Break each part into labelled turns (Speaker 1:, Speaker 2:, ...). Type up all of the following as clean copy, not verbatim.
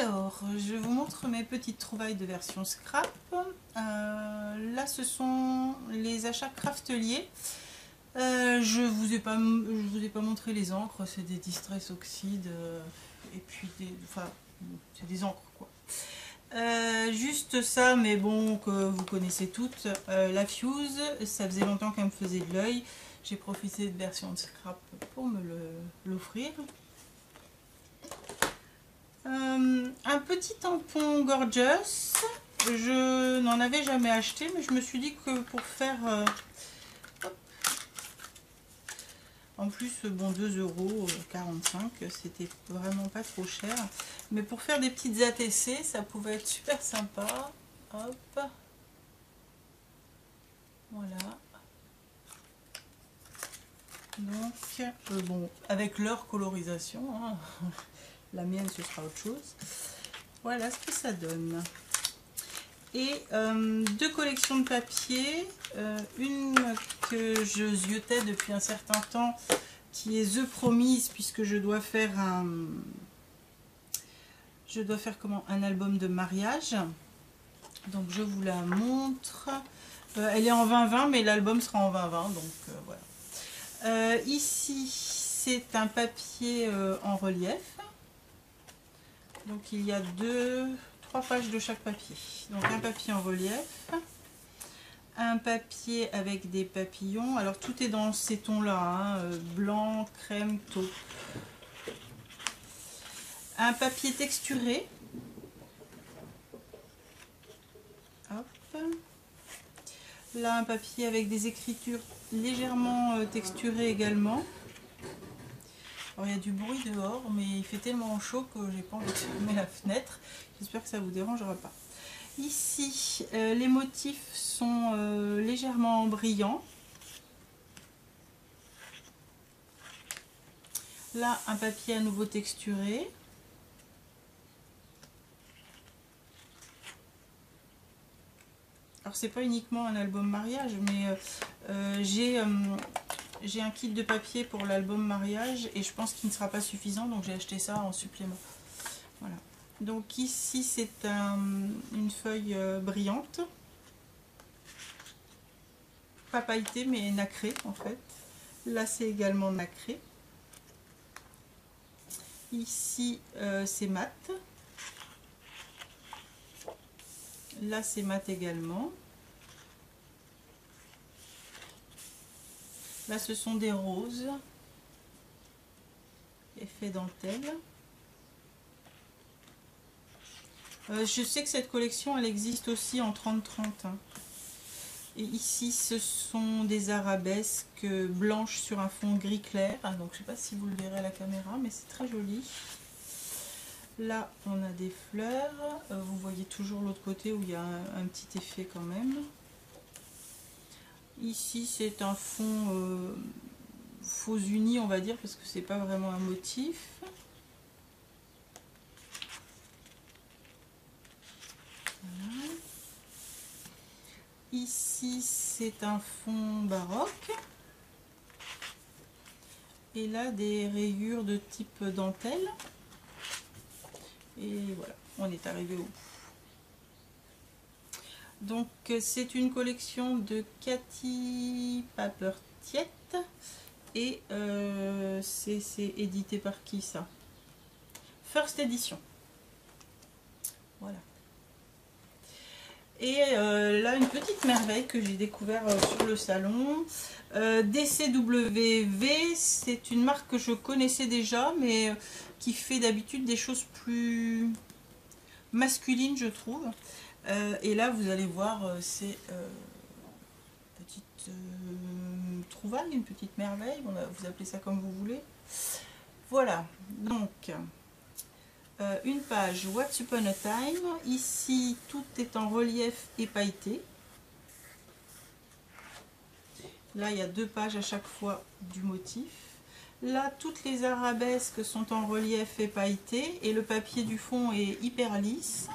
Speaker 1: Alors, je vous montre mes petites trouvailles de version scrap. Là, ce sont les achats Craftelier. Je vous ai pas montré les encres, c'est des Distress Oxide et puis c'est des encres quoi. Juste ça, mais bon, que vous connaissez toutes. La Fuse, ça faisait longtemps qu'elle me faisait de l'œil. J'ai profité de version de scrap pour me l'offrir. Un petit tampon Gorgeous. Je n'en avais jamais acheté, mais je me suis dit que pour faire... En plus, bon, 2,45 €, c'était vraiment pas trop cher. Mais pour faire des petites ATC, ça pouvait être super sympa. Hop. Voilà. Donc, bon, avec leur colorisation, hein. La mienne, ce sera autre chose. Voilà ce que ça donne. Et deux collections de papier. Une que je ziotais depuis un certain temps, qui est The Promise, puisque je dois faire un album de mariage. Donc je vous la montre. Elle est en 20-20, mais l'album sera en 20-20, donc voilà. Ici, c'est un papier en relief. Donc il y a 3 pages de chaque papier. Donc un papier en relief, un papier avec des papillons. Alors tout est dans ces tons-là, hein, blanc, crème, taupe. Un papier texturé. Hop. Là un papier avec des écritures légèrement texturées également. Alors, il y a du bruit dehors, mais il fait tellement chaud que j'ai pas envie de fermer la fenêtre. J'espère que ça vous dérangera pas. Ici, les motifs sont légèrement brillants. Là, un papier à nouveau texturé. Alors, c'est pas uniquement un album mariage, mais j'ai un kit de papier pour l'album mariage et je pense qu'il ne sera pas suffisant, donc j'ai acheté ça en supplément. Voilà. Donc ici c'est une feuille brillante, pas pailletée mais nacrée en fait. Là c'est également nacré. Ici c'est mat. Là c'est mat également. Là ce sont des roses, effet dentelle. Je sais que cette collection elle existe aussi en 30-30. Hein. Et ici ce sont des arabesques blanches sur un fond gris clair. Donc je ne sais pas si vous le verrez à la caméra, mais c'est très joli. Là on a des fleurs. Vous voyez toujours l'autre côté où il y a un petit effet quand même. Ici c'est un fond faux uni on va dire, parce que c'est pas vraiment un motif. Voilà. Ici c'est un fond baroque. Et là des rayures de type dentelle. Et voilà, on est arrivé au bout. Donc c'est une collection de Cathy Papertiet et c'est édité par qui ça? First Edition. Voilà. Et là une petite merveille que j'ai découvert sur le salon. DCWV, c'est une marque que je connaissais déjà mais qui fait d'habitude des choses plus masculines je trouve. Et là vous allez voir ces petites trouvailles, une petite merveille, vous appelez ça comme vous voulez. Voilà, donc une page Once Upon a Time. Ici tout est en relief et pailleté. Là il y a 2 pages à chaque fois du motif. Là toutes les arabesques sont en relief et pailleté et le papier du fond est hyper lisse.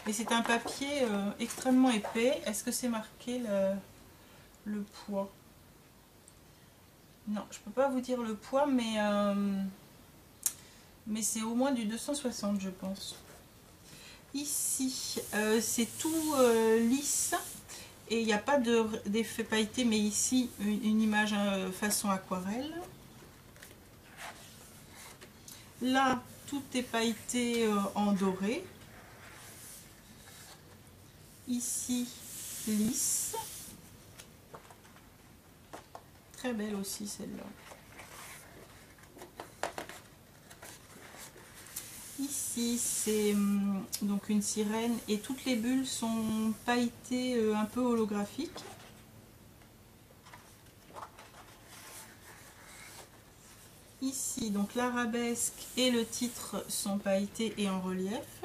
Speaker 1: Et c'est un papier extrêmement épais. Est-ce que c'est marqué le poids? Non, je peux pas vous dire le poids, mais c'est au moins du 260 je pense. Ici, c'est tout lisse et il n'y a pas d'effet pailleté, mais ici, une image façon aquarelle. Là, tout est pailleté en doré. Ici, lisse. Très belle aussi celle-là. Ici, c'est donc une sirène et toutes les bulles sont pailletées un peu holographiques. Ici, donc l'arabesque et le titre sont pailletés et en relief.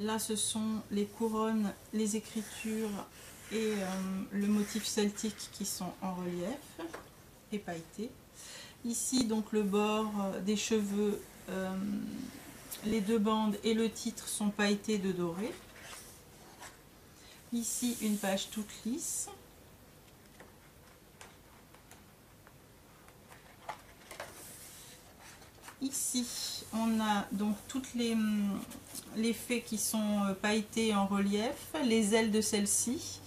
Speaker 1: Là, ce sont les couronnes, les écritures et le motif celtique qui sont en relief et pailletés. Ici, donc le bord des cheveux, les deux bandes et le titre sont pailletés de doré. Ici, une page toute lisse. Ici, on a donc toutes les fées qui sont pailletées en relief, les ailes de celle-ci.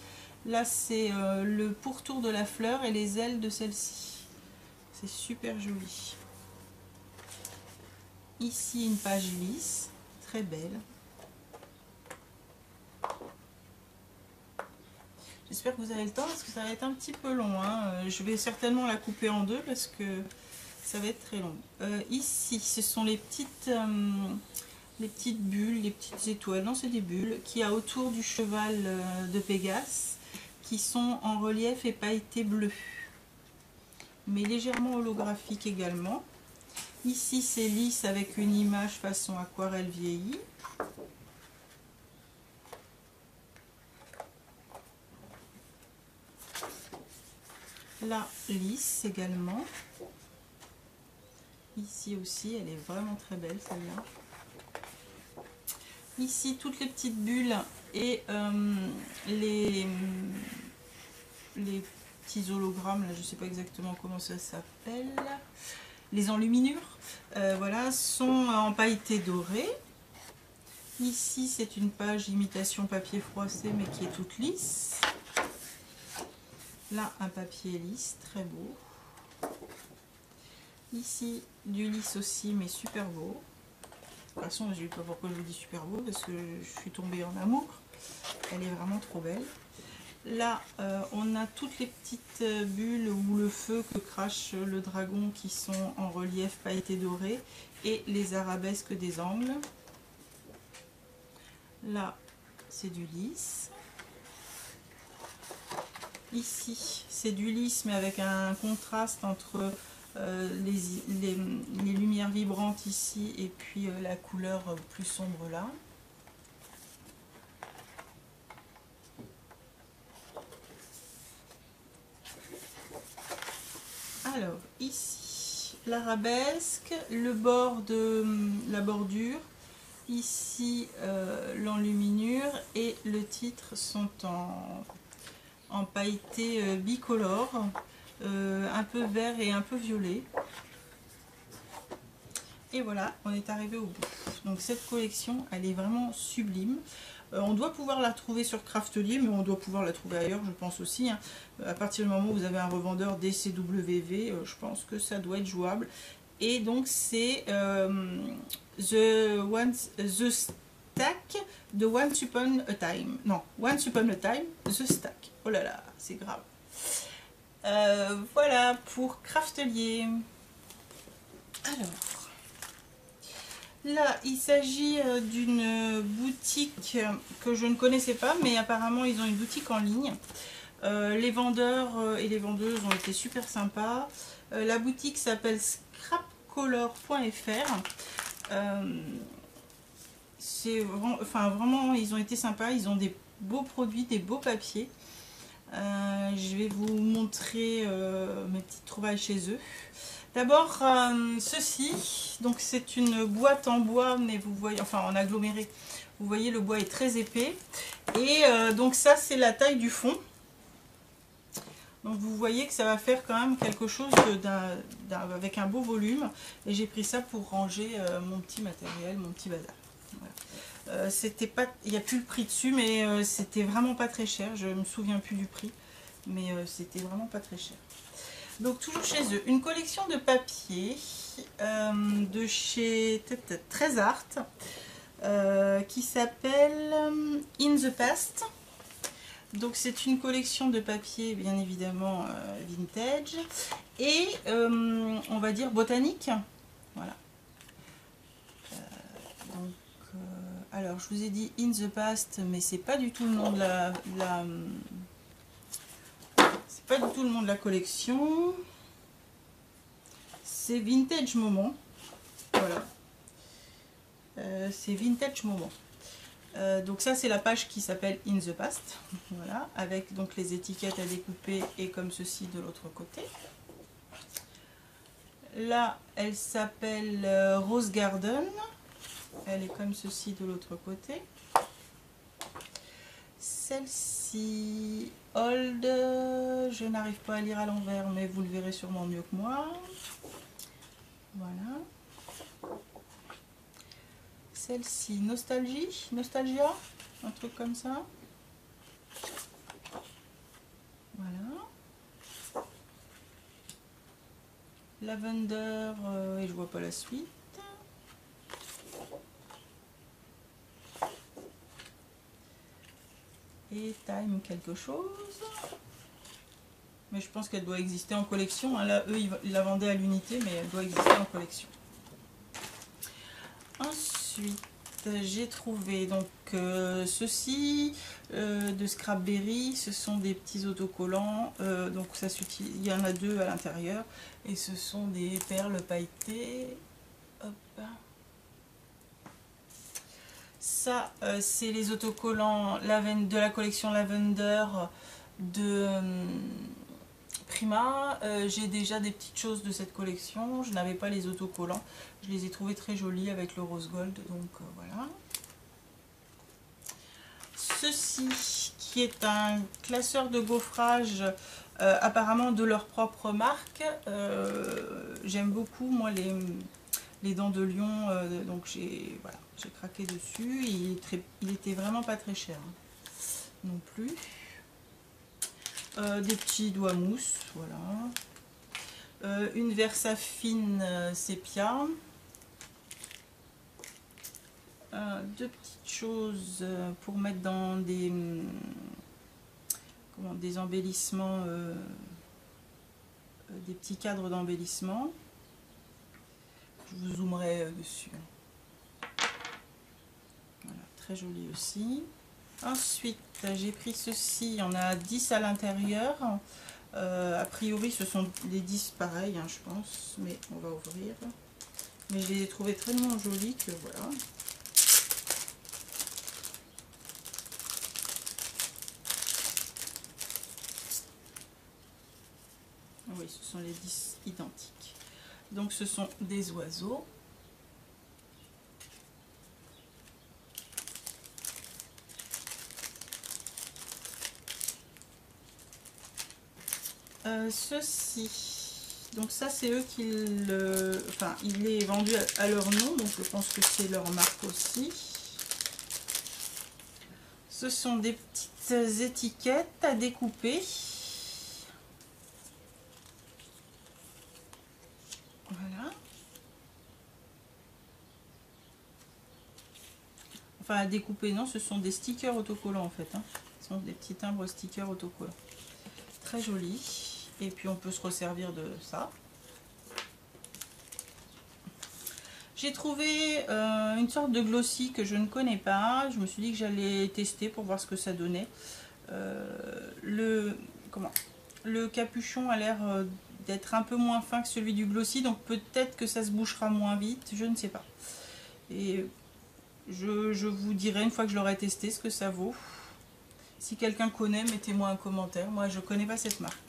Speaker 1: Là, c'est le pourtour de la fleur et les ailes de celle-ci. C'est super joli. Ici, une page lisse, très belle. J'espère que vous avez le temps parce que ça va être un petit peu long, hein. Je vais certainement la couper en deux parce que ça va être très long. Ici, ce sont les petites bulles, les petites étoiles, non c'est des bulles, qu'il y a autour du cheval de Pégase, qui sont en relief et pailleté bleu, mais légèrement holographique également. Ici, c'est lisse avec une image façon aquarelle vieillie. Là, lisse également. Ici aussi, elle est vraiment très belle celle-là. Ici, toutes les petites bulles et les petits hologrammes, là, je ne sais pas exactement comment ça s'appelle, les enluminures, voilà, sont en pailleté doré. Ici, c'est une page imitation papier froissé, mais qui est toute lisse. Là, un papier lisse, très beau. Ici, du lisse aussi, mais super beau. De toute façon, je ne sais pas pourquoi je vous dis super beau, parce que je suis tombée en amour. Elle est vraiment trop belle. Là, on a toutes les petites bulles ou le feu que crache le dragon qui sont en relief pailleté doré et les arabesques des angles. Là, c'est du lisse. Ici, c'est du lisse, mais avec un contraste entre les lumières vibrantes ici et puis la couleur plus sombre là. Alors, ici, l'arabesque, le bord de la bordure, ici l'enluminure et le titre sont en pailleté bicolore, un peu vert et un peu violet. Et voilà, on est arrivé au bout. Donc cette collection, elle est vraiment sublime. On doit pouvoir la trouver sur Craftelier, mais on doit pouvoir la trouver ailleurs, je pense aussi, hein. À partir du moment où vous avez un revendeur DCWV, je pense que ça doit être jouable. Et donc c'est The Stack de Once Upon a Time. Non, Once Upon a Time, The Stack. Oh là là, c'est grave. Voilà pour Craftelier. Alors, là, il s'agit d'une boutique que je ne connaissais pas, mais apparemment ils ont une boutique en ligne. Les vendeurs et les vendeuses ont été super sympas. La boutique s'appelle scrapcolor.fr. C'est vraiment, ils ont été sympas. Ils ont des beaux produits, des beaux papiers. Je vais vous montrer mes petites trouvailles chez eux. D'abord, ceci, donc c'est une boîte en bois, mais vous voyez, enfin en aggloméré, vous voyez le bois est très épais. Et donc ça c'est la taille du fond. Donc vous voyez que ça va faire quand même quelque chose avec un beau volume. Et j'ai pris ça pour ranger mon petit matériel, mon petit bazar. Voilà. C'était pas, il n'y a plus le prix dessus, mais c'était vraiment pas très cher. Je me souviens plus du prix, mais c'était vraiment pas très cher. Donc toujours chez eux, une collection de papier de chez Trésart qui s'appelle In the Past. Donc c'est une collection de papier bien évidemment vintage et on va dire botanique. Voilà. Alors je vous ai dit In the Past, mais c'est pas du tout le nom de c'est pas du tout le nom de la collection. C'est Vintage Moment. Voilà. C'est Vintage Moment. Donc ça c'est la page qui s'appelle In the Past, voilà, avec donc les étiquettes à découper et comme ceci de l'autre côté. Là elle s'appelle Rose Garden, elle est comme ceci de l'autre côté. Celle-ci Old, je n'arrive pas à lire à l'envers mais vous le verrez sûrement mieux que moi. Voilà. Celle-ci, Nostalgia, un truc comme ça. Voilà. Lavender, et je vois pas la suite. Et Time quelque chose. Mais je pense qu'elle doit exister en collection. Hein. Là, eux, ils la vendaient à l'unité, mais elle doit exister en collection. Ensuite, j'ai trouvé donc ceci de Scrapberry. Ce sont des petits autocollants. Donc ça s'utilise. Il y en a deux à l'intérieur. Et ce sont des perles pailletées. Hop. Ça, c'est les autocollants de la collection Lavender de Prima. J'ai déjà des petites choses de cette collection. Je n'avais pas les autocollants. Je les ai trouvés très jolis avec le rose gold. Donc voilà. Ceci qui est un classeur de gaufrage apparemment de leur propre marque. J'aime beaucoup moi les dents de lion. Donc j'ai voilà, craqué dessus. Il était vraiment pas très cher hein, non plus. Des petits doigts mousse, voilà. Une Versafine sépia. Deux petites choses pour mettre dans des embellissements, des petits cadres d'embellissement. Je vous zoomerai dessus. Voilà, très joli aussi. Ensuite, j'ai pris ceci, il y en a 10 à l'intérieur. A priori, ce sont les 10 pareils, hein, je pense, mais on va ouvrir. Mais je les ai trouvés tellement jolis que voilà. Oui, ce sont les 10 identiques. Donc, ce sont des oiseaux. Ceci, donc ça c'est eux qui le... Enfin, il est vendu à leur nom, donc je pense que c'est leur marque aussi. Ce sont des petites étiquettes à découper. Voilà. Enfin, à découper, non, ce sont des stickers autocollants en fait. Hein. Ce sont des petits timbres stickers autocollants. Très joli. Et puis on peut se resservir de ça. J'ai trouvé une sorte de glossy que je ne connais pas. Je me suis dit que j'allais tester pour voir ce que ça donnait. Le capuchon a l'air d'être un peu moins fin que celui du glossy. Donc peut-être que ça se bouchera moins vite. Je ne sais pas. Et je vous dirai une fois que je l'aurai testé ce que ça vaut. Si quelqu'un connaît, mettez-moi un commentaire. Moi, je ne connais pas cette marque.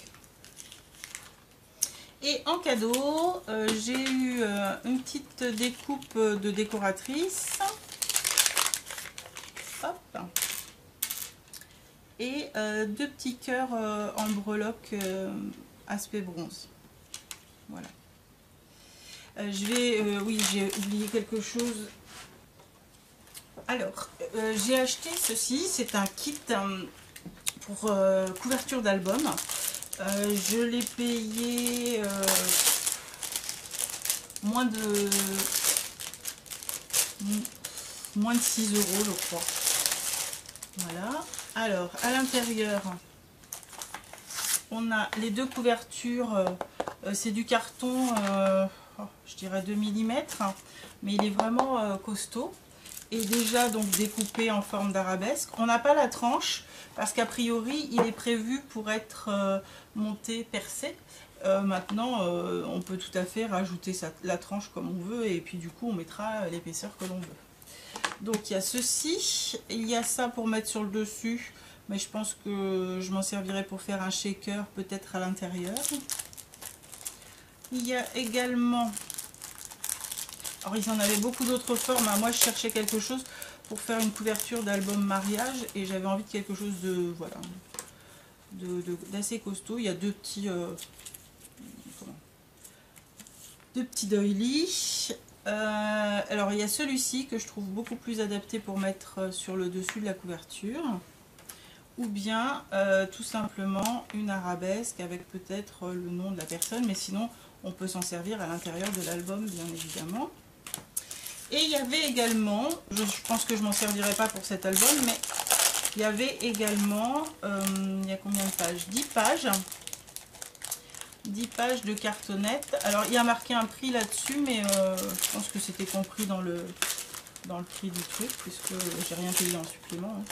Speaker 1: Et en cadeau, j'ai eu une petite découpe de décoratrice. Hop. et deux petits cœurs en breloque aspect bronze. Voilà. Oui, j'ai oublié quelque chose. Alors, j'ai acheté ceci, c'est un kit pour couverture d'album. Je l'ai payé moins de 6 €, je crois. Voilà. Alors, à l'intérieur, on a les deux couvertures. C'est du carton, je dirais 2 mm, mais il est vraiment costaud. Et déjà donc découpé en forme d'arabesque. On n'a pas la tranche parce qu'a priori il est prévu pour être monté percé. Maintenant on peut tout à fait rajouter la tranche comme on veut et puis du coup on mettra l'épaisseur que l'on veut. Donc il y a ceci, il y a ça pour mettre sur le dessus, mais je pense que je m'en servirai pour faire un shaker peut-être à l'intérieur. Il y a également... Alors ils en avaient beaucoup d'autres formes, moi je cherchais quelque chose pour faire une couverture d'album mariage et j'avais envie de quelque chose de voilà d'assez costaud. Il y a deux petits doilies. Alors il y a celui-ci que je trouve beaucoup plus adapté pour mettre sur le dessus de la couverture, ou bien tout simplement une arabesque avec peut-être le nom de la personne, mais sinon on peut s'en servir à l'intérieur de l'album bien évidemment. Et il y avait également, je pense que je m'en servirai pas pour cet album, mais il y avait également, il y a combien de pages? 10 pages. 10 pages de cartonnette. Alors il y a marqué un prix là-dessus, mais je pense que c'était compris dans le prix du truc, puisque j'ai rien payé en supplément.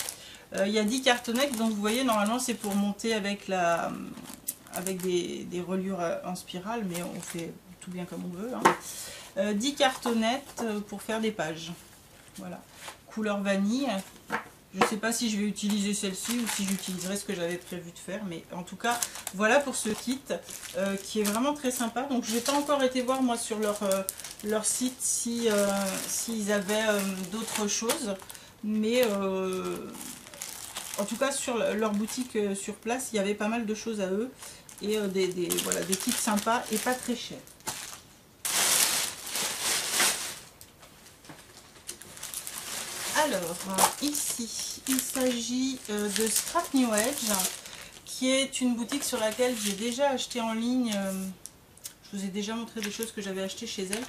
Speaker 1: Il y a 10 cartonnettes, donc vous voyez, normalement c'est pour monter avec des reliures en spirale, mais on fait tout bien comme on veut. 10 cartonnettes pour faire des pages. Voilà. Couleur vanille. Je ne sais pas si je vais utiliser celle-ci ou si j'utiliserai ce que j'avais prévu de faire. Mais en tout cas, voilà pour ce kit qui est vraiment très sympa. Donc je n'ai pas encore été voir moi sur leur site s'ils avaient d'autres choses. Mais en tout cas sur leur boutique sur place, il y avait pas mal de choses à eux. Et voilà, des kits sympas et pas très chers. Alors, ici, il s'agit de Scrap New Edge, qui est une boutique sur laquelle j'ai déjà acheté en ligne. Je vous ai déjà montré des choses que j'avais achetées chez elle.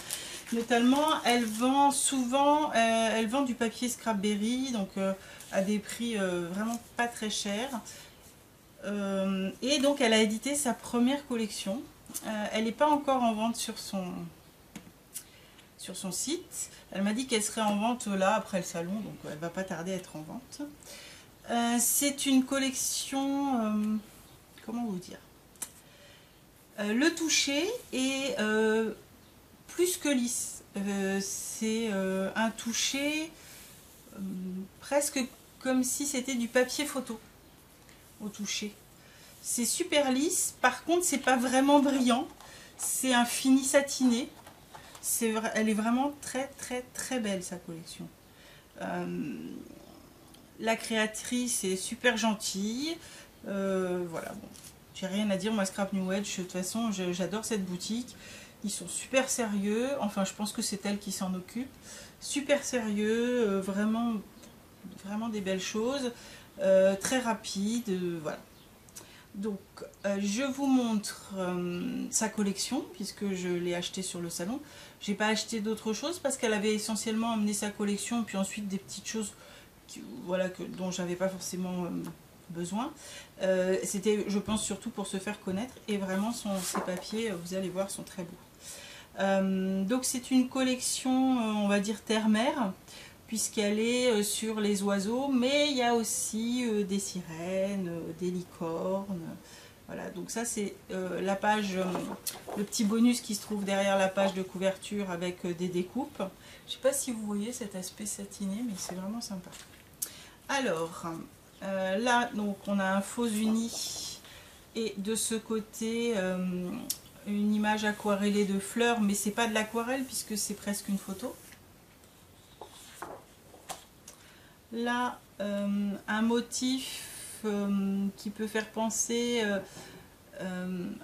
Speaker 1: Notamment, elle vend souvent, elle vend du papier Scrapberry, donc à des prix vraiment pas très chers. Et donc, elle a édité sa première collection. Elle n'est pas encore en vente sur son site. Elle m'a dit qu'elle serait en vente là après le salon, donc elle va pas tarder à être en vente. C'est une collection, comment vous dire, le toucher est plus que lisse. C'est un toucher presque comme si c'était du papier photo au toucher. C'est super lisse, par contre c'est pas vraiment brillant, c'est un fini satiné. Elle est vraiment très très très belle sa collection. La créatrice est super gentille. Voilà, bon, j'ai rien à dire. Moi, Scrap New Edge, de toute façon, j'adore cette boutique. Ils sont super sérieux. Enfin, je pense que c'est elle qui s'en occupe. Super sérieux, vraiment, vraiment des belles choses. Très rapide, voilà. Donc, je vous montre sa collection, puisque je l'ai acheté sur le salon. J'ai pas acheté d'autres choses parce qu'elle avait essentiellement amené sa collection, puis ensuite des petites choses voilà, dont j'avais pas forcément besoin. C'était, je pense, surtout pour se faire connaître. Et vraiment, ces papiers, vous allez voir, sont très beaux. Donc, c'est une collection, on va dire, terre-mer, puisqu'elle est sur les oiseaux, mais il y a aussi des sirènes, des licornes. Voilà, donc ça c'est la page, le petit bonus qui se trouve derrière la page de couverture avec des découpes. Je ne sais pas si vous voyez cet aspect satiné, mais c'est vraiment sympa. Alors, là, donc on a un faux uni et de ce côté une image aquarellée de fleurs, mais c'est pas de l'aquarelle puisque c'est presque une photo. Là, un motif qui peut faire penser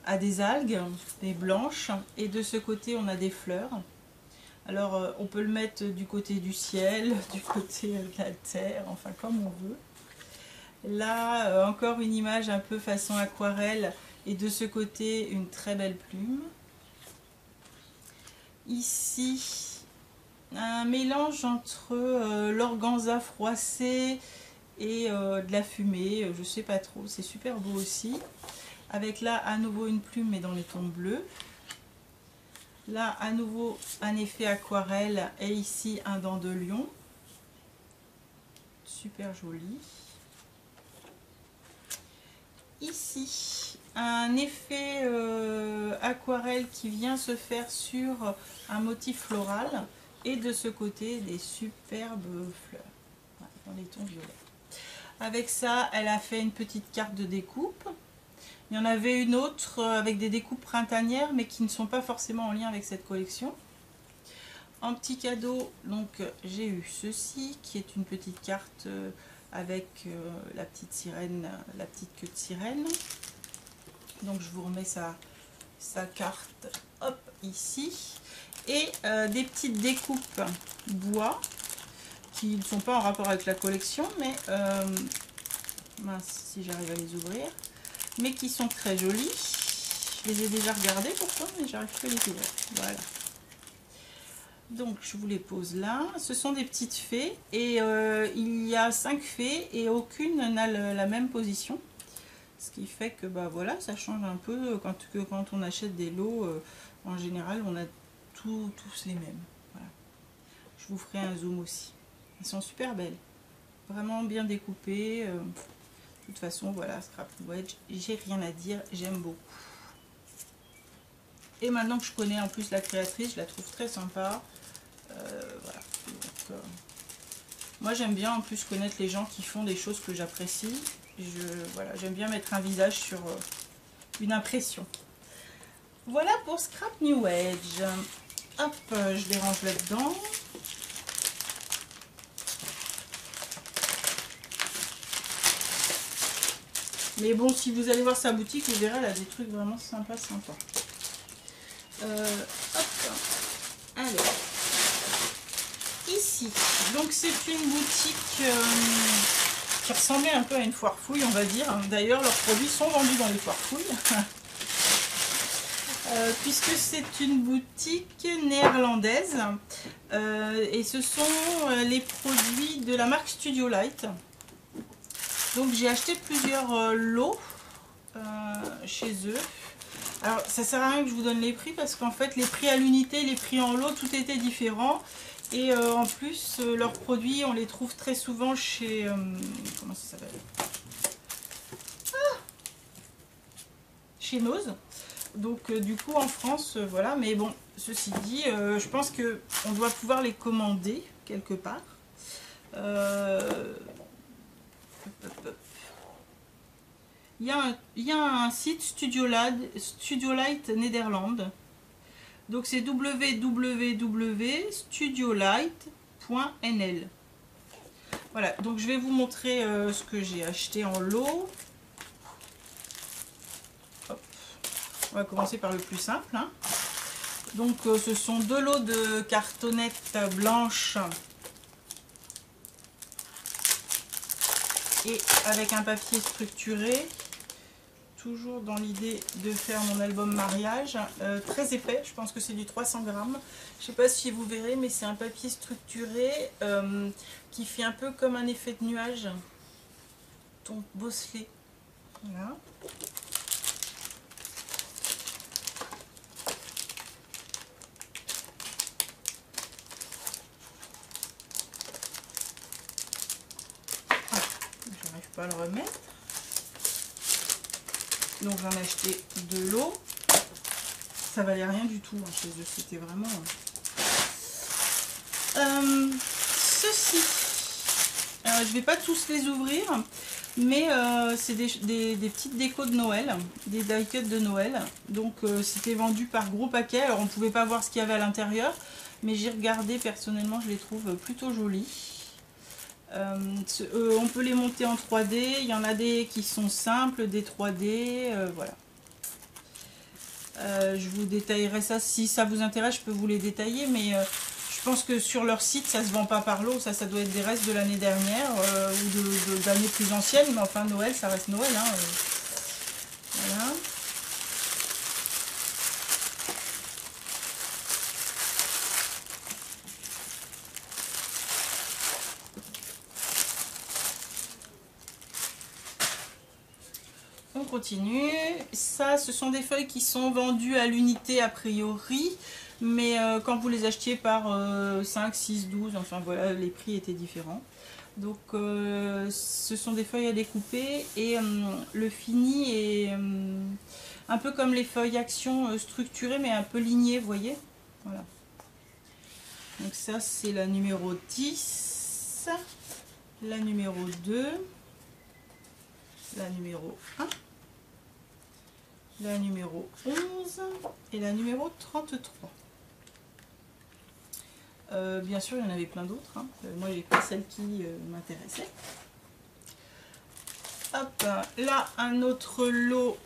Speaker 1: à des algues, des blanches, et de ce côté on a des fleurs. Alors on peut le mettre du côté du ciel, du côté de la terre, enfin comme on veut. Là encore une image un peu façon aquarelle, et de ce côté une très belle plume. Ici un mélange entre l'organza froissé et de la fumée, je sais pas trop, c'est super beau aussi. Avec là à nouveau une plume mais dans les tons bleus. Là à nouveau un effet aquarelle et ici un dent de lion. Super joli. Ici un effet aquarelle qui vient se faire sur un motif floral. Et de ce côté des superbes fleurs. Voilà, dans les tons violets. Avec ça elle a fait une petite carte de découpe. Il y en avait une autre avec des découpes printanières mais qui ne sont pas forcément en lien avec cette collection. En petit cadeau, donc j'ai eu ceci qui est une petite carte avec la petite sirène, la petite queue de sirène. Donc je vous remets sa carte, hop, ici. Et des petites découpes bois qui ne sont pas en rapport avec la collection, mais mince si j'arrive à les ouvrir. Mais qui sont très jolies. Je les ai déjà regardées pourtant, mais j'arrive pas à les ouvrir. Voilà. Donc je vous les pose là. Ce sont des petites fées et il y a 5 fées et aucune n'a la même position. Ce qui fait que bah voilà, ça change un peu quand on achète des lots. En général, on a tous les mêmes. Voilà. Je vous ferai un zoom aussi. Elles sont super belles. Vraiment bien découpées. De toute façon, voilà, Scrap New Edge, j'ai rien à dire, j'aime beaucoup. Et maintenant que je connais en plus la créatrice, je la trouve très sympa. Voilà. Donc, moi j'aime bien en plus connaître les gens qui font des choses que j'apprécie. Voilà, j'aime bien mettre un visage sur une impression. Voilà pour Scrap New Edge. Hop, je les range là-dedans. Mais bon, si vous allez voir sa boutique, vous verrez, elle a des trucs vraiment sympas. Hop. Alors, ici, donc c'est une boutique qui ressemblait un peu à une foire fouille, on va dire. D'ailleurs, leurs produits sont vendus dans les foires fouilles. Puisque c'est une boutique néerlandaise. Et ce sont les produits de la marque Studio Light. Donc j'ai acheté plusieurs lots chez eux. Alors ça sert à rien que je vous donne les prix parce qu'en fait les prix à l'unité, les prix en lot, tout était différent. Et en plus leurs produits on les trouve très souvent chez... comment ça s'appelle, chez Nose. Donc du coup en France voilà, mais bon ceci dit je pense que on doit pouvoir les commander quelque part. Il y a un site Studio Light Nederland. Donc c'est www.studiolight.nl. Voilà, donc je vais vous montrer ce que j'ai acheté en lot. Hop. On va commencer par le plus simple. Hein. Donc ce sont 2 lots de cartonnettes blanches. Et avec un papier structuré, toujours dans l'idée de faire mon album mariage, très épais, je pense que c'est du 300 grammes. Je ne sais pas si vous verrez, mais c'est un papier structuré qui fait un peu comme un effet de nuage, ton bosselet. Voilà. Pas le remettre. Donc j'en ai acheté 2 lots. Ça valait rien du tout hein, chez eux, c'était vraiment... ceci. Je vais pas tous les ouvrir, mais c'est des petites décos de Noël, des die cuts de Noël. Donc c'était vendu par gros paquets. Alors on pouvait pas voir ce qu'il y avait à l'intérieur, mais j'ai regardé personnellement, je les trouve plutôt jolis. On peut les monter en 3D, il y en a des qui sont simples, des 3D, voilà. Je vous détaillerai ça, si ça vous intéresse, je peux vous les détailler, mais je pense que sur leur site, ça se vend pas par lot, ça doit être des restes de l'année dernière, ou d'années plus anciennes, mais enfin Noël, ça reste Noël, hein, voilà. On continue. Ça, ce sont des feuilles qui sont vendues à l'unité a priori, mais quand vous les achetiez par 5, 6, 12, enfin voilà, les prix étaient différents. Donc ce sont des feuilles à découper et le fini est un peu comme les feuilles action structurées mais un peu lignées, vous voyez. Voilà. Donc ça c'est la numéro 10, la numéro 2, la numéro 1, la numéro 11 et la numéro 33. Bien sûr, il y en avait plein d'autres. Hein. Moi, j'ai pris celle qui m'intéressait. Hop, là, un autre lot.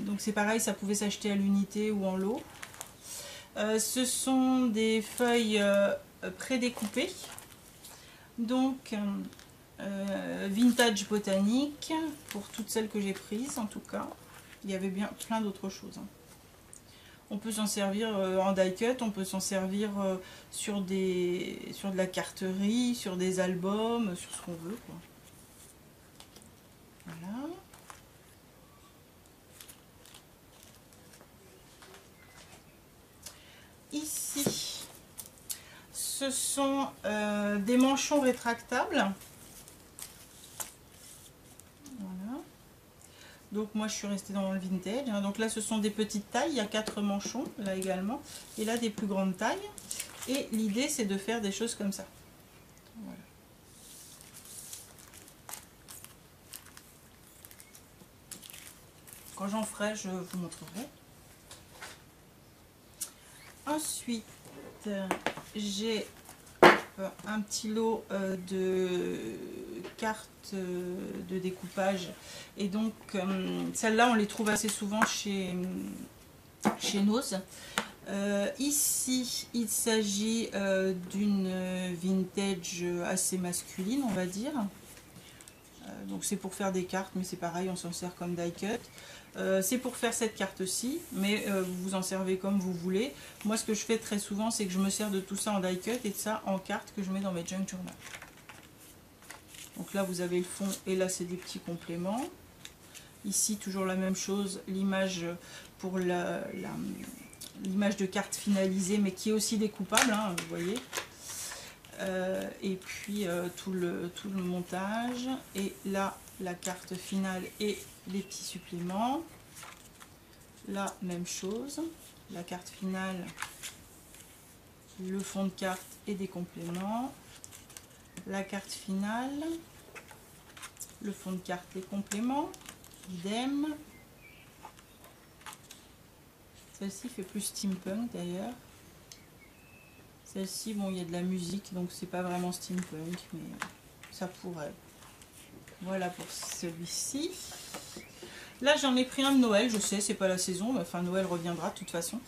Speaker 1: Donc, c'est pareil, ça pouvait s'acheter à l'unité ou en lot. Ce sont des feuilles prédécoupées. Donc, vintage botanique, pour toutes celles que j'ai prises, en tout cas. Il y avait bien plein d'autres choses. Hein. On peut s'en servir en die cut, on peut s'en servir sur de la carterie, sur des albums, sur ce qu'on veut, quoi. Voilà. Ici, ce sont des manchons rétractables. Voilà. Donc moi je suis restée dans le vintage. Hein. Donc là ce sont des petites tailles, il y a 4 manchons là également. Et là des plus grandes tailles. Et l'idée c'est de faire des choses comme ça. Voilà. Quand j'en ferai, je vous montrerai. Ensuite, j'ai un petit lot de cartes de découpage. Et donc, celles-là, on les trouve assez souvent chez Nose. Ici, il s'agit d'une vintage assez masculine, on va dire. Donc c'est pour faire des cartes, mais c'est pareil, on s'en sert comme die cut. C'est pour faire cette carte-ci, mais vous vous en servez comme vous voulez. Moi, ce que je fais très souvent, c'est que je me sers de tout ça en die cut et de ça en carte que je mets dans mes junk journal. Donc là, vous avez le fond et là, c'est des petits compléments. Ici, toujours la même chose, l'image pour l'image de carte finalisée, mais qui est aussi découpable, hein, vous voyez. Et puis tout le montage. Et là, la carte finale et les petits suppléments. Là, même chose. La carte finale, le fond de carte et des compléments. La carte finale, le fond de carte, les compléments. Idem. Celle-ci fait plus steampunk d'ailleurs. Celle-ci, bon, il y a de la musique, donc c'est pas vraiment steampunk, mais ça pourrait. Voilà pour celui-ci. Là, j'en ai pris un de Noël, je sais, c'est pas la saison, mais enfin Noël reviendra de toute façon.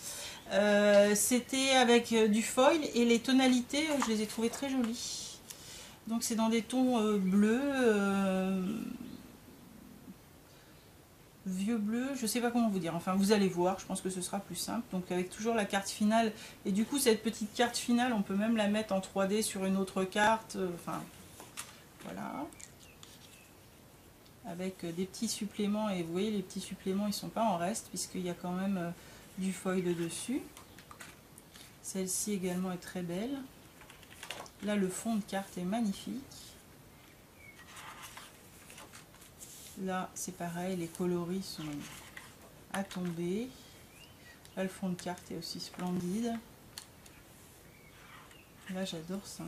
Speaker 1: C'était avec du foil et les tonalités, je les ai trouvées très jolies. Donc c'est dans des tons bleus, vieux bleu, je sais pas comment vous dire, enfin vous allez voir, je pense que ce sera plus simple. Donc avec toujours la carte finale, et du coup cette petite carte finale, on peut même la mettre en 3D sur une autre carte, enfin voilà. Avec des petits suppléments, et vous voyez les petits suppléments ils sont pas en reste puisqu'il y a quand même du foil dessus. Celle-ci également est très belle. Là le fond de carte est magnifique. Là c'est pareil, les coloris sont à tomber. Là le fond de carte est aussi splendide. Là j'adore ça.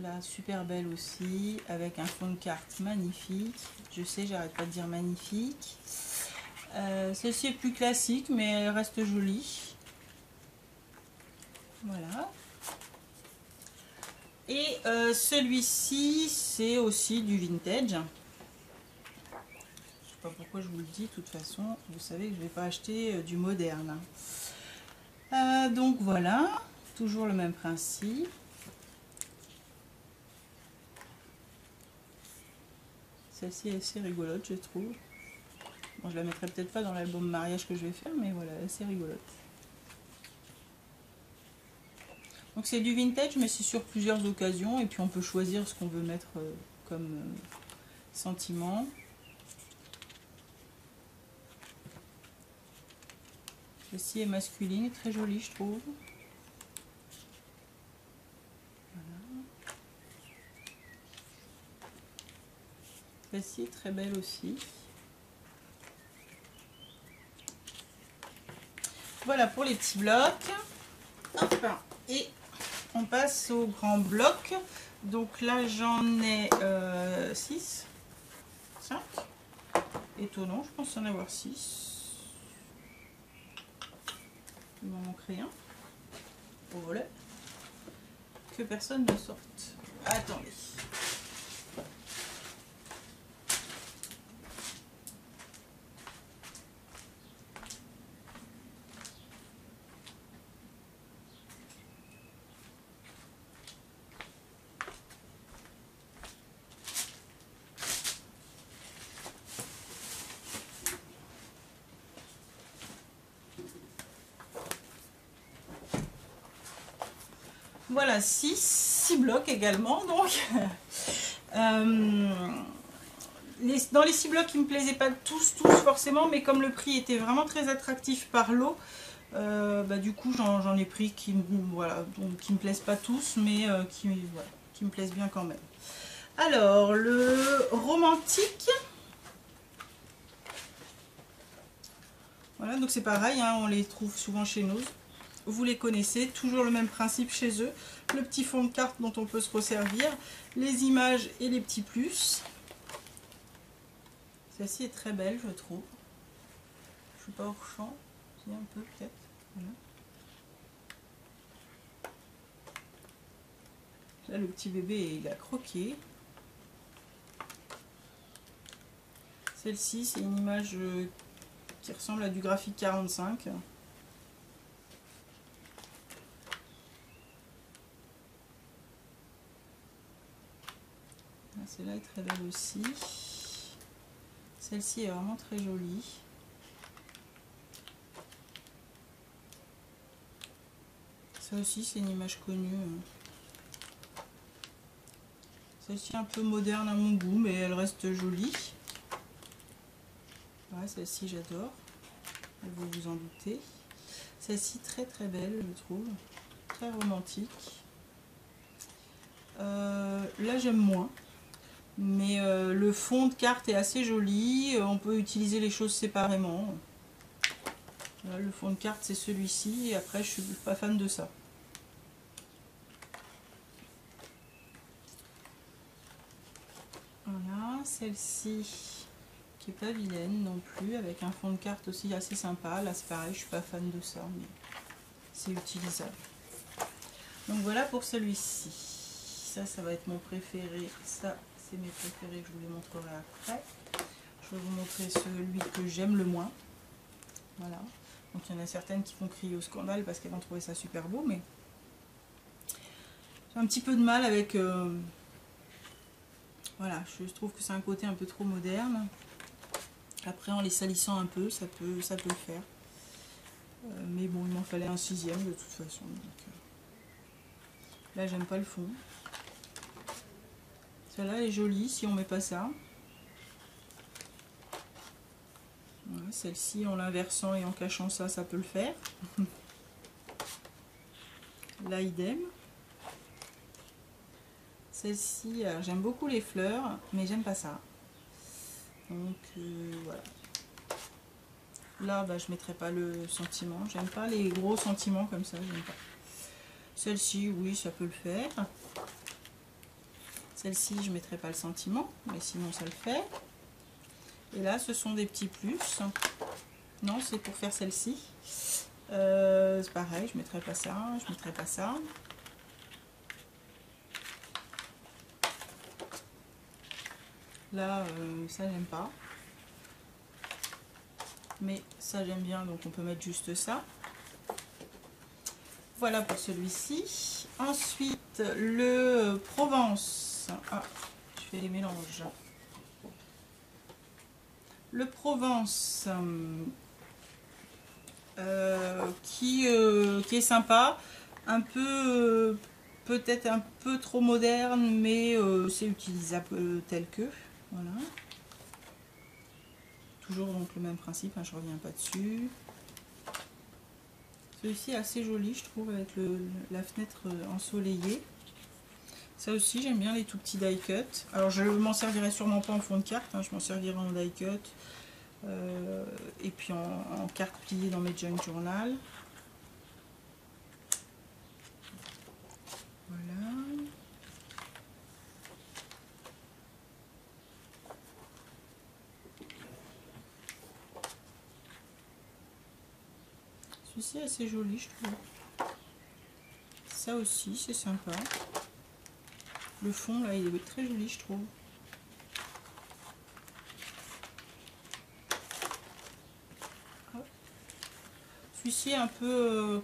Speaker 1: Là, super belle aussi, avec un fond de carte magnifique. Je sais, j'arrête pas de dire magnifique. Celle-ci est plus classique, mais elle reste jolie. Voilà. Et celui-ci, c'est aussi du vintage. Je ne sais pas pourquoi je vous le dis, de toute façon, vous savez que je ne vais pas acheter du moderne. Donc voilà, toujours le même principe. Celle-ci est assez rigolote, je trouve. Bon, je la mettrai peut-être pas dans l'album mariage que je vais faire, mais voilà, elle est assez rigolote. Donc c'est du vintage, mais c'est sur plusieurs occasions, et puis on peut choisir ce qu'on veut mettre comme sentiment. Celle-ci est masculine, très jolie, je trouve. Voilà. Celle-ci est très belle aussi. Voilà pour les petits blocs. Enfin, et on passe au grand bloc. Donc là, j'en ai 6, 5. Étonnant, je pense en avoir 6. Il m'en manquerait un au volet. Que personne ne sorte. Attendez. Voilà, 6 blocs également. Donc, dans les 6 blocs, qui ne me plaisaient pas tous forcément, mais comme le prix était vraiment très attractif par lot, du coup j'en ai pris qui, voilà, donc, qui me plaisent pas tous, mais qui me plaisent bien quand même. Alors, le romantique. Voilà, donc c'est pareil, hein, on les trouve souvent chez nous. Vous les connaissez, toujours le même principe chez eux. Le petit fond de carte dont on peut se resservir, les images et les petits plus. Celle-ci est très belle, je trouve. Je ne suis pas hors champ, si un peu peut-être. Voilà. Là, le petit bébé, il a croqué. Celle-ci, c'est une image qui ressemble à du graphique 45. Celle-là est très belle aussi. Celle-ci est vraiment très jolie. Ça aussi, c'est une image connue. Celle-ci un peu moderne à mon goût, mais elle reste jolie. Ouais, celle-ci, j'adore. Vous vous en doutez. Celle-ci, très très belle, je trouve. Très romantique. Là, j'aime moins. Mais le fond de carte est assez joli. On peut utiliser les choses séparément. Voilà, le fond de carte, c'est celui-ci. Et après, je suis pas fan de ça. Voilà, celle-ci qui est pas vilaine non plus, avec un fond de carte aussi assez sympa. Là, c'est pareil, je suis pas fan de ça, mais c'est utilisable. Donc voilà pour celui-ci. Ça va être mon préféré. Ça, c'est mes préférés, je vous les montrerai après. Je vais vous montrer celui que j'aime le moins. Voilà. Donc il y en a certaines qui font crier au scandale parce qu'elles vont trouver ça super beau, mais j'ai un petit peu de mal avec... Voilà, je trouve que c'est un côté un peu trop moderne. Après, en les salissant un peu, ça peut le faire. Mais bon, il m'en fallait un 6e de toute façon. Donc, là, j'aime pas le fond. Celle-là est jolie si on met pas ça. Voilà, celle-ci, en l'inversant et en cachant ça, ça peut le faire. Là, idem. Celle-ci, j'aime beaucoup les fleurs, mais j'aime pas ça. Donc, voilà. Là, je mettrai pas le sentiment. J'aime pas les gros sentiments comme ça. J'aime pas. Celle-ci, oui, ça peut le faire. Celle-ci, je mettrai pas le sentiment, mais sinon ça le fait. Et là, ce sont des petits plus. Non, c'est pour faire celle-ci. C'est pareil, je mettrai pas ça, je mettrai pas ça. Là, ça j'aime pas. Mais ça j'aime bien, donc on peut mettre juste ça. Voilà pour celui-ci. Ensuite, le Provence. Ah, je fais les mélanges. Le Provence, qui est sympa. Un peu, peut-être un peu trop moderne, mais c'est utilisable tel que. Voilà. Toujours donc le même principe, hein, je reviens pas dessus. Celui-ci est assez joli, je trouve, avec la fenêtre ensoleillée. Ça aussi, j'aime bien les tout petits die cut. Alors, je m'en servirai sûrement pas en fond de carte, hein, je m'en servirai en die cut. Et puis en carte pliée dans mes junk journal. Voilà. Celui-ci est assez joli, je trouve. Ça aussi, c'est sympa. Le fond, là, il est très joli, je trouve. Celui-ci est un peu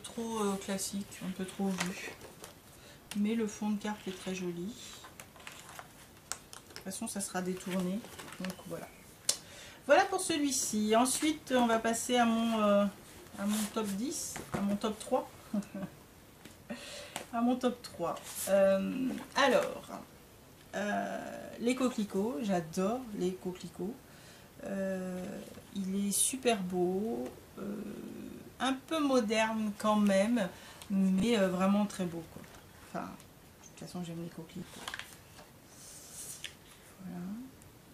Speaker 1: trop classique, un peu trop vu. Mais le fond de carte est très joli. De toute façon, ça sera détourné. Donc voilà. Voilà pour celui-ci. Ensuite, on va passer à mon top 10, à mon top 3. À mon top 3. Alors, les coquelicots. J'adore les coquelicots. Il est super beau. Un peu moderne quand même. Mais vraiment très beau, quoi. Enfin, de toute façon, j'aime les coquelicots. Voilà.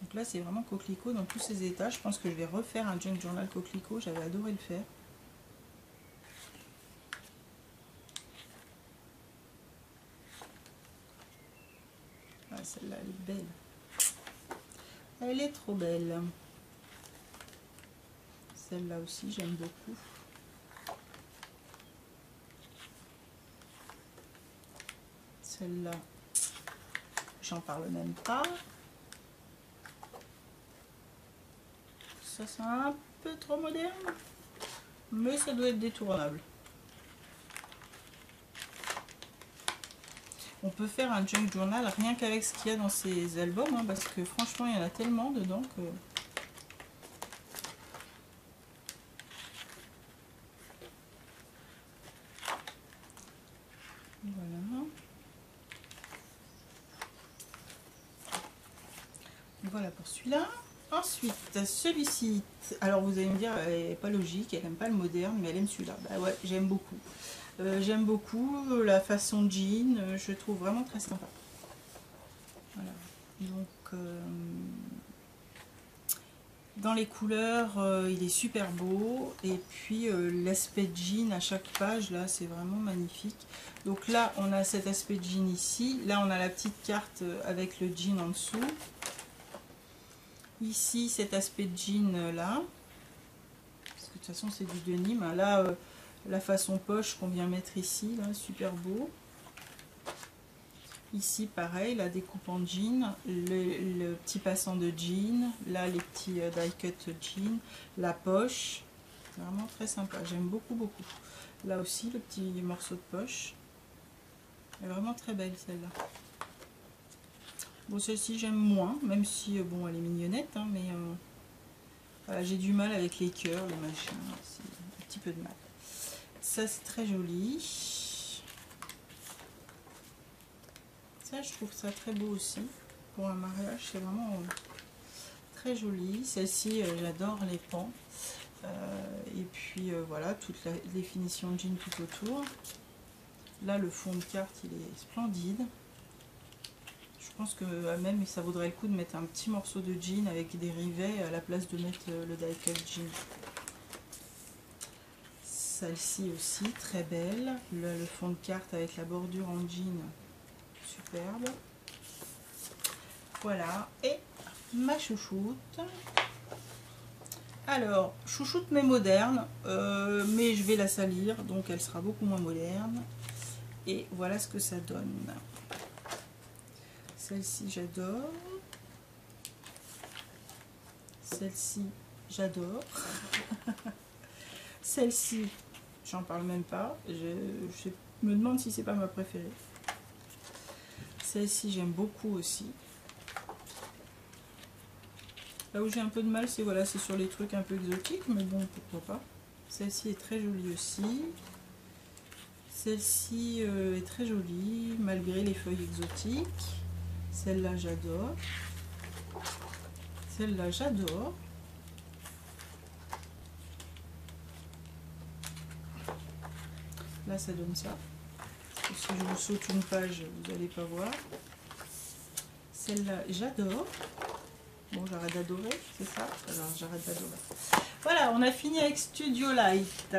Speaker 1: Donc là, c'est vraiment coquelicot dans tous ses états. Je pense que je vais refaire un junk journal coquelicot. J'avais adoré le faire. Ah, celle-là, elle est belle. Elle est trop belle. Celle-là aussi, j'aime beaucoup. Celle-là, j'en parle même pas. Ça, c'est un peu trop moderne. Mais ça doit être détournable. On peut faire un junk journal rien qu'avec ce qu'il y a dans ces albums, hein, parce que franchement, il y en a tellement dedans que... Voilà. Voilà pour celui-là. Ensuite, celui-ci. Alors vous allez me dire, elle n'est pas logique, elle n'aime pas le moderne, mais elle aime celui-là. Bah ouais, j'aime beaucoup. J'aime beaucoup la façon jean, je trouve vraiment très sympa. Voilà. Donc, dans les couleurs, il est super beau. Et puis, l'aspect jean à chaque page, là, c'est vraiment magnifique. Donc là, on a cet aspect jean ici. Là, on a la petite carte avec le jean en dessous. Ici, cet aspect de jean là. Parce que de toute façon, c'est du denim. Là, la façon poche qu'on vient mettre ici, là, super beau. Ici, pareil, la découpe en jean, le petit passant de jean, là, les petits die cut jean, la poche. Vraiment très sympa. J'aime beaucoup, beaucoup. Là aussi, le petit morceau de poche. Elle est vraiment très belle, celle-là. Bon, celle-ci, j'aime moins, même si, bon, elle est mignonnette, hein, mais voilà, j'ai du mal avec les cœurs, les machins, c'est un petit peu de mal. Ça, c'est très joli. Ça, je trouve ça très beau aussi. Pour un mariage, c'est vraiment très joli. Celle-ci, j'adore les pans. Et puis, voilà, toute la définition de jean tout autour. Là, le fond de carte, il est splendide. Je pense que même ça vaudrait le coup de mettre un petit morceau de jean avec des rivets à la place de mettre le die cut jean. Celle-ci aussi, très belle. Le fond de carte avec la bordure en jean, superbe. Voilà, et ma chouchoute. Alors, chouchoute mais moderne, mais je vais la salir, donc elle sera beaucoup moins moderne. Et voilà ce que ça donne. Celle-ci, j'adore. Celle-ci, j'adore. Celle-ci, j'en parle même pas. Je me demande si c'est pas ma préférée. Celle-ci, j'aime beaucoup aussi. Là où j'ai un peu de mal, c'est voilà, c'est sur les trucs un peu exotiques, mais bon, pourquoi pas. Celle-ci est très jolie aussi. Celle-ci est très jolie, malgré les feuilles exotiques. Celle-là, j'adore. Celle-là, j'adore. Là, ça donne ça. Si je vous saute une page, vous n'allez pas voir. Celle-là, j'adore. Bon, j'arrête d'adorer, c'est ça? Alors, j'arrête d'adorer. Voilà, on a fini avec Studio Light.